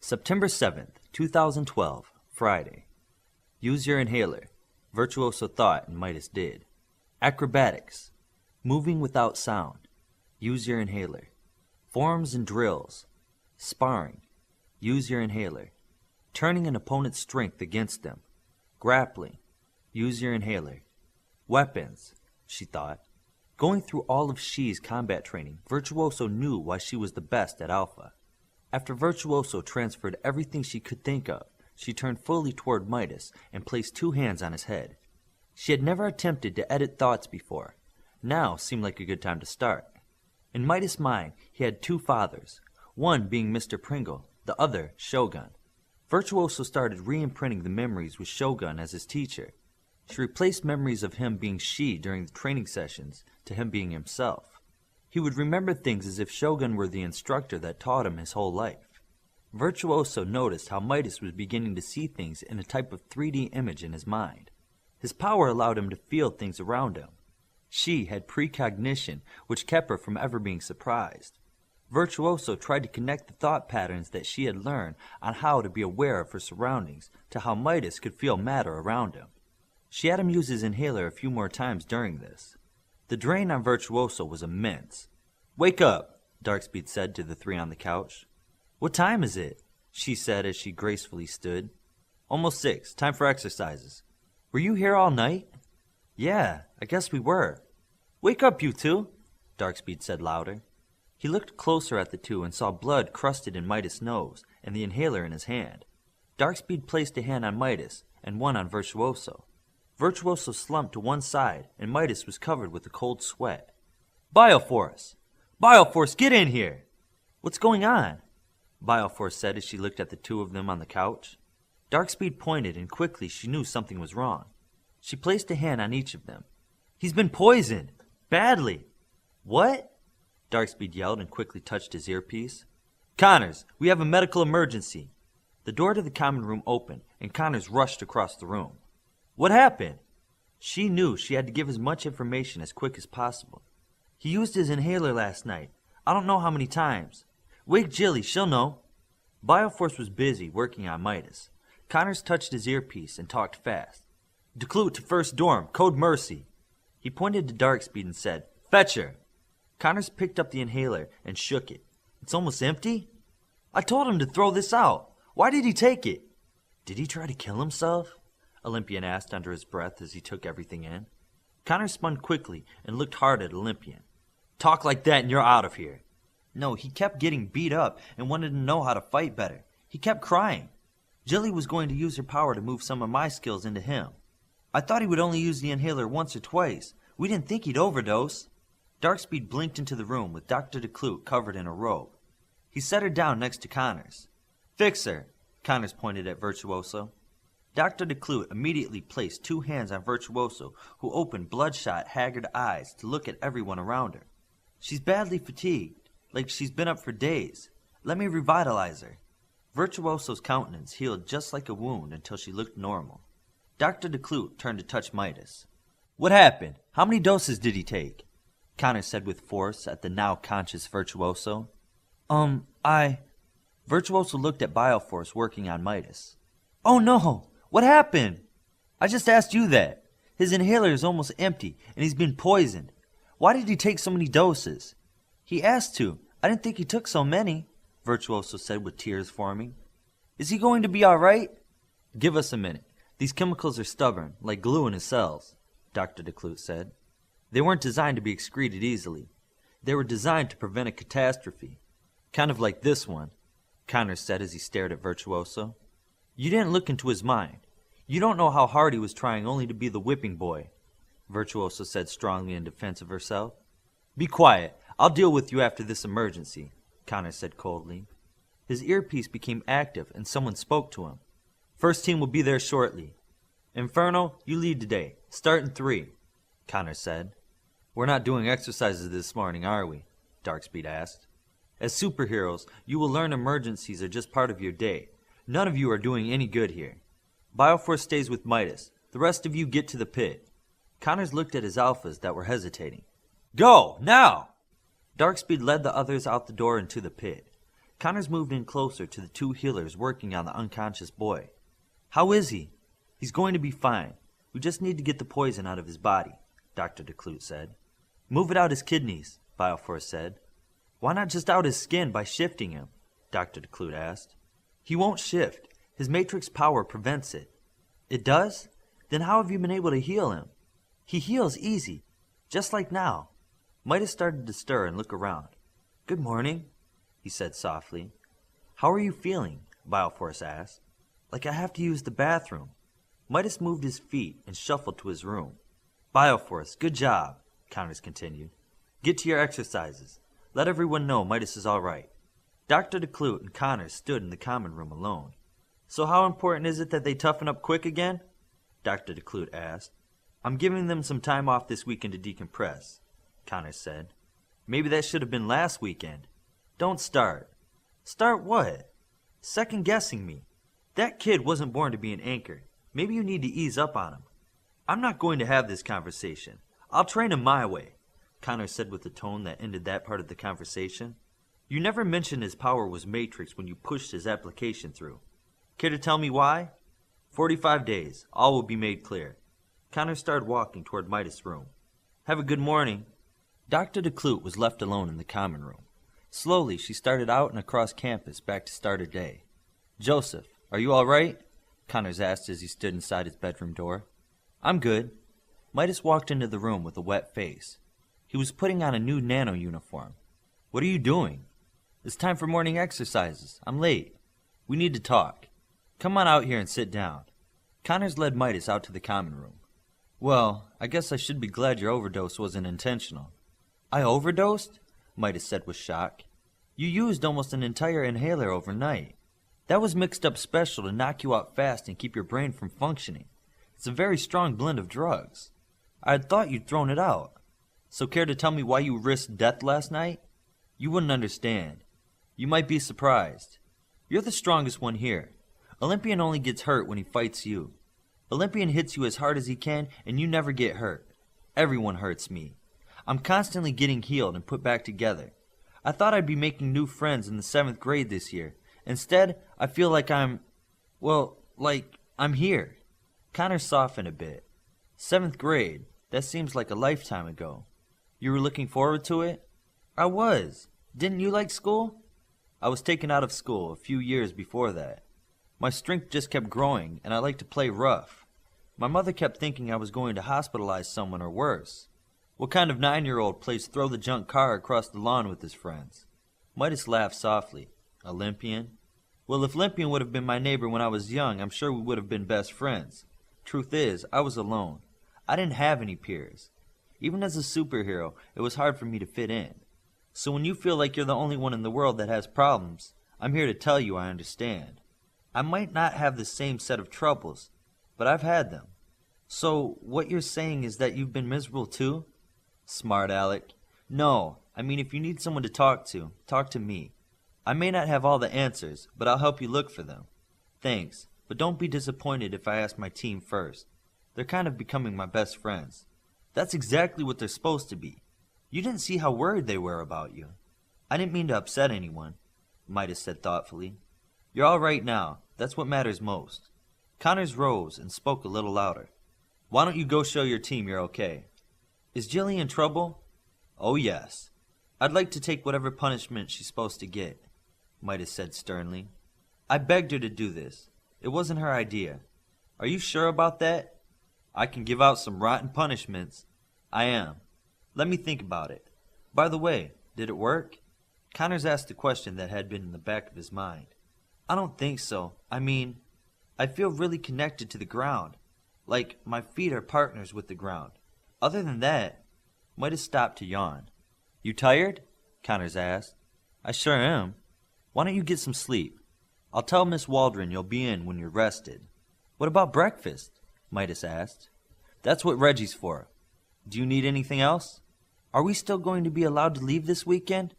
September 7th, 2012, Friday. Use your inhaler. Virtuoso thought and Midas did. Acrobatics. Moving without sound. Use your inhaler. Forms and drills. Sparring. Use your inhaler. Turning an opponent's strength against them. Grappling. Use your inhaler. Weapons, she thought. Going through all of She's combat training, Virtuoso knew why she was the best at Alpha. After Virtuoso transferred everything she could think of, she turned fully toward Midas and placed 2 hands on his head. She had never attempted to edit thoughts before. Now seemed like a good time to start. In Midas' mind, he had 2 fathers, one being Mr. Pringle, the other Shogun. Virtuoso started re-imprinting the memories with Shogun as his teacher. She replaced memories of him being She during the training sessions to him being himself. He would remember things as if Shogun were the instructor that taught him his whole life. Virtuoso noticed how Midas was beginning to see things in a type of 3D image in his mind. His power allowed him to feel things around him. She had precognition, which kept her from ever being surprised. Virtuoso tried to connect the thought patterns that she had learned on how to be aware of her surroundings to how Midas could feel matter around him. She had him use his inhaler a few more times during this. The drain on Virtuoso was immense. "Wake up," Darkspeed said to the 3 on the couch. "What time is it?" she said as she gracefully stood. "Almost 6. Time for exercises." "Were you here all night?" "Yeah, I guess we were." "Wake up, you 2, Darkspeed said louder. He looked closer at the 2 and saw blood crusted in Midas' nose and the inhaler in his hand. Darkspeed placed a hand on Midas and one on Virtuoso. Virtuoso slumped to one side, and Midas was covered with a cold sweat. "Bioforce! Bioforce, get in here!" "What's going on?" Bioforce said as she looked at the 2 of them on the couch. Darkspeed pointed, and quickly she knew something was wrong. She placed a hand on each of them. "He's been poisoned! Badly!" "What?" Darkspeed yelled and quickly touched his earpiece. "Connors, we have a medical emergency." The door to the common room opened, and Connors rushed across the room. "What happened?" She knew she had to give as much information as quick as possible. "He used his inhaler last night. I don't know how many times. Wake Jilly, she'll know." Bioforce was busy working on Midas. Connors touched his earpiece and talked fast. "Declute to first dorm, code Mercy." He pointed to Darkspeed and said, "Fetch her." Connors picked up the inhaler and shook it. "It's almost empty?" "I told him to throw this out. Why did he take it?" "Did he try to kill himself?" Olympian asked under his breath as he took everything in. Connors spun quickly and looked hard at Olympian. "Talk like that and you're out of here." "No, he kept getting beat up and wanted to know how to fight better. He kept crying. Jilly was going to use her power to move some of my skills into him. I thought he would only use the inhaler once or twice. We didn't think he'd overdose." Darkspeed blinked into the room with Dr. Declute covered in a robe. He set her down next to Connors. "Fix her," Connors pointed at Virtuoso. Dr. Declute immediately placed 2 hands on Virtuoso, who opened bloodshot, haggard eyes to look at everyone around her. "She's badly fatigued, like she's been up for days. Let me revitalize her." Virtuoso's countenance healed just like a wound until she looked normal. Dr. Declute turned to touch Midas. "What happened? How many doses did he take?" Connors said with force at the now conscious Virtuoso. Virtuoso looked at Bioforce working on Midas. "Oh no! What happened?" "I just asked you that. His inhaler is almost empty, and he's been poisoned. Why did he take so many doses?" "He asked to. I didn't think he took so many," Virtuoso said with tears forming. "Is he going to be all right?" "Give us a minute. These chemicals are stubborn, like glue in his cells," Dr. Declute said. "They weren't designed to be excreted easily. They were designed to prevent a catastrophe. Kind of like this one," Connors said as he stared at Virtuoso. "You didn't look into his mind. You don't know how hard he was trying only to be the whipping boy," Virtuoso said strongly in defense of herself. "Be quiet. I'll deal with you after this emergency," Connors said coldly. His earpiece became active and someone spoke to him. "First team will be there shortly. Inferno, you lead today. Start in 3, Connors said. "We're not doing exercises this morning, are we?" Darkspeed asked. "As superheroes, you will learn emergencies are just part of your day. None of you are doing any good here. Bioforce stays with Midas. The rest of you get to the pit." Connors looked at his alphas that were hesitating. "Go, now!" Darkspeed led the others out the door into the pit. Connors moved in closer to the two healers working on the unconscious boy. How is he? He's going to be fine. We just need to get the poison out of his body, Dr. DeClute said. Move it out his kidneys, Bioforce said. Why not just out his skin by shifting him? Dr. DeClute asked. He won't shift. His matrix power prevents it. It does? Then how have you been able to heal him? He heals easy, just like now. Midas started to stir and look around. Good morning, he said softly. How are you feeling? Bioforce asked. Like I have to use the bathroom. Midas moved his feet and shuffled to his room. Bioforce, good job, Connors continued. Get to your exercises. Let everyone know Midas is all right. Dr. DeClute and Connors stood in the common room alone. So how important is it that they toughen up quick again? Dr. DeClute asked. I'm giving them some time off this weekend to decompress, Connors said. Maybe that should have been last weekend. Don't start. Start what? Second-guessing me. That kid wasn't born to be an anchor. Maybe you need to ease up on him. I'm not going to have this conversation. I'll train him my way, Connors said with a tone that ended that part of the conversation. You never mentioned his power was matrix when you pushed his application through. Care to tell me why? 45 days. All will be made clear. Connors started walking toward Midas' room. Have a good morning. Dr. DeClute was left alone in the common room. Slowly, she started out and across campus back to start her day. Joseph, are you all right? Connors asked as he stood inside his bedroom door. I'm good. Midas walked into the room with a wet face. He was putting on a new nano uniform. What are you doing? It's time for morning exercises. I'm late. We need to talk. Come on out here and sit down. Connors led Midas out to the common room. Well, I guess I should be glad your overdose wasn't intentional. I overdosed? Midas said with shock. You used almost an entire inhaler overnight. That was mixed up special to knock you out fast and keep your brain from functioning. It's a very strong blend of drugs. I had thought you'd thrown it out. So care to tell me why you risked death last night? You wouldn't understand. You might be surprised. You're the strongest one here. Olympian only gets hurt when he fights you. Olympian hits you as hard as he can and you never get hurt. Everyone hurts me. I'm constantly getting healed and put back together. I thought I'd be making new friends in the 7th grade this year. Instead, I feel like I'm here. Connor softened a bit. 7th grade, that seems like a lifetime ago. You were looking forward to it? I was. Didn't you like school? I was taken out of school a few years before that. My strength just kept growing, and I liked to play rough. My mother kept thinking I was going to hospitalize someone or worse. What kind of 9-year-old plays throw the junk car across the lawn with his friends? Midas laughed softly. Olympian? Well, if Olympian would have been my neighbor when I was young, I'm sure we would have been best friends. Truth is, I was alone. I didn't have any peers. Even as a superhero, it was hard for me to fit in. So when you feel like you're the only one in the world that has problems, I'm here to tell you I understand. I might not have the same set of troubles, but I've had them. So what you're saying is that you've been miserable too? Smart Alec. No, I mean if you need someone to talk to me. I may not have all the answers, but I'll help you look for them. Thanks, but don't be disappointed if I ask my team first. They're kind of becoming my best friends. That's exactly what they're supposed to be. You didn't see how worried they were about you. I didn't mean to upset anyone, Midas said thoughtfully. You're all right now. That's what matters most. Connors rose and spoke a little louder. Why don't you go show your team you're okay? Is Jilly in trouble? Oh yes. I'd like to take whatever punishment she's supposed to get, Midas said sternly. I begged her to do this. It wasn't her idea. Are you sure about that? I can give out some rotten punishments. I am. Let me think about it. By the way, did it work? Connors asked a question that had been in the back of his mind. I don't think so. I mean, I feel really connected to the ground. Like my feet are partners with the ground. Other than that, Midas stopped to yawn. You tired? Connors asked. I sure am. Why don't you get some sleep? I'll tell Miss Waldron you'll be in when you're rested. What about breakfast? Midas asked. That's what Reggie's for. Do you need anything else? Are we still going to be allowed to leave this weekend?